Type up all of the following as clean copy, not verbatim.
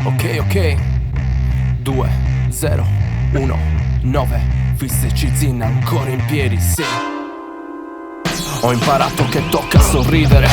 Ok, 2, 0, 1, 9. Fisse Cizin ancora in piedi, sì. Ho imparato che tocca sorridere,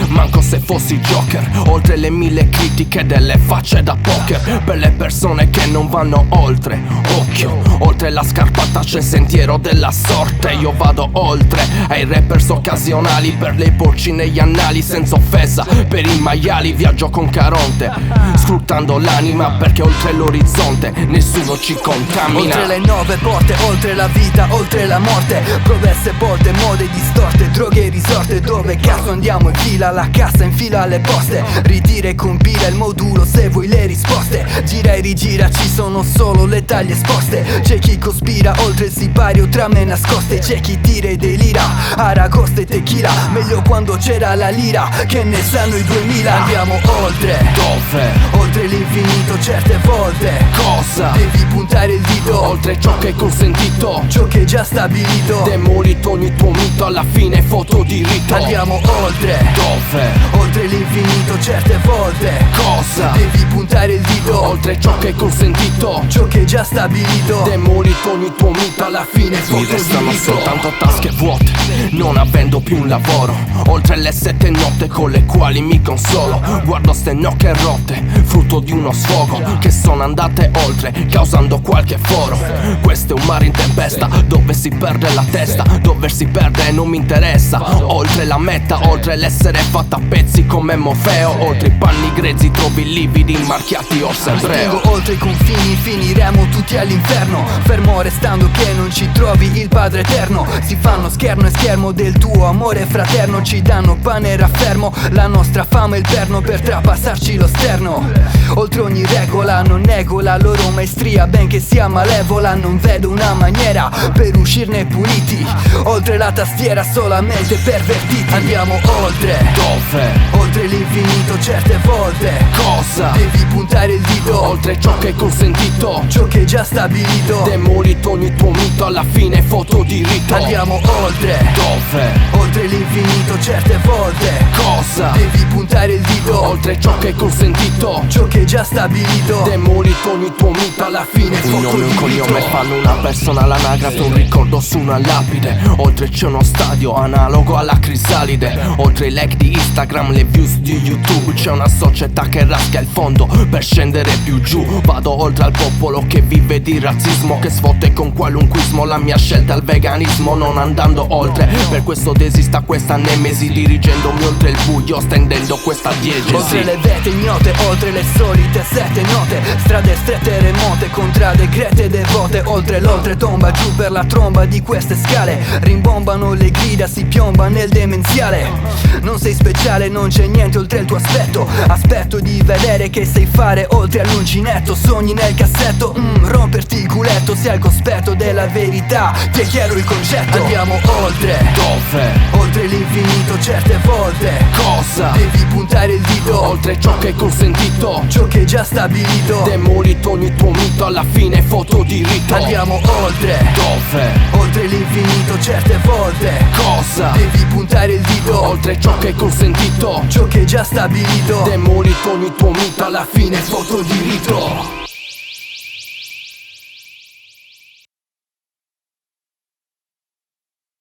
manco se fossi Joker. Oltre le 1000 critiche delle facce da poker, per le persone che non vanno oltre. Occhio, oltre la scarpata c'è il sentiero della sorte. Io vado oltre ai rappers occasionali, per le porci negli annali senza offesa. Per i maiali viaggio con Caronte, sfruttando l'anima perché oltre l'orizzonte nessuno ci contamina. Oltre le 9 porte, oltre la vita, oltre la morte. Promesse volte, mode distorte, droghe risorte. Dove cazzo andiamo? In fila alla cassa, in fila alle poste. Ritira e compila il modulo se vuoi le risposte. Gira e rigira, ci sono solo le taglie esposte. C'è chi cospira oltre il sipario, trame nascoste. C'è chi tira e delira, aragosta e tequila. Meglio quando c'era la lira, che ne sanno i 2000. Andiamo oltre, dove? oltre l'infinito certe volte. Cosa? Devi puntare il dito Oltre ciò che è consentito, ciò che è già stabilito. demolito ogni tuo mito, alla fine foto di rito. Andiamo oltre, Dove? oltre l'infinito certe volte. Cosa? Devi puntare il dito Oltre ciò che è consentito, ciò che è già stabilito. demolito ogni tuo mito, alla fine foto Mi di restano rito. soltanto tasche vuote, non avendo più un lavoro. Oltre le 7 notte con le quali mi consolo. Guardo ste nocche rotte, frutto di uno sfogo, che sono andate oltre, causando qualche foro. Questo è un mare in tempesta, dove si perde la testa. Dove si perde non mi interessa. Oltre la meta, oltre l'essere fatta a pezzi come Morfeo. Oltre i panni grezzi trovi lividi marchiati orso ebreo. Spingo oltre i confini, finiremo tutti all'inferno. Fermo restando che non ci trovi il Padre Eterno. Si fanno scherno e schermo del tuo amore fraterno. Ci danno pane e raffermo, la nostra fama è il perno per trapassarci lo sterno. Oltre ogni regola non nego la loro maestria, benché sia malevola. Non vedo una maniera per uscirne puliti. Oltre la tastiera solamente pervertiti. Andiamo oltre, Dove? oltre l'infinito certe volte. Cosa? Devi puntare il dito Oltre ciò che è consentito, ciò che è già stabilito. demolito ogni tuo mito, alla fine foto di rito. Andiamo oltre, Dove? oltre l'infinito certe volte. Cosa? Devi puntare il dito Oltre ciò che è consentito, ciò che è già stabilito. demolito ogni tuo mito, alla fine Un foto nome, di un rito. cognome Fanno una persona all'anagrafe, un ricordo su una lapide. Oltre c'è uno stadio analogo alla crisalide. Oltre i like di Instagram, le views di YouTube, c'è una società che raschia il fondo per scendere più giù. Vado oltre al popolo che vive di razzismo, che sfotte con qualunquismo la mia scelta al veganismo, non andando oltre. Per questo desista questa nemesi, dirigendomi oltre il buio, stendendo questa diegesi. Oltre le vete ignote, oltre le solite 7 note. Strade strette e remote, contrade grete e devote. Oltre l'oltretomba, giù per la tromba di queste scale. Rimbombano le grida, si piomba nel demenziale. Non sei speciale, non c'è niente oltre il tuo aspetto. Aspetto di vedere che sai fare oltre all'uncinetto. Sogni nel cassetto, romperti il culetto. Sia al cospetto della verità, ti è chiaro il concetto. Andiamo oltre, Dove? oltre l'infinito certe volte. Cosa? Devi puntare il dito Oltre ciò che è consentito, ciò che è già stabilito. demolito ogni tuo mito, alla fine foto di rito. Andiamo oltre, Dove? oltre l'infinito certe volte. Cosa? Devi puntare il dito Oltre ciò che è consentito, ciò che è già stabilito. demolito ogni tuo mito, alla fine foto di rito.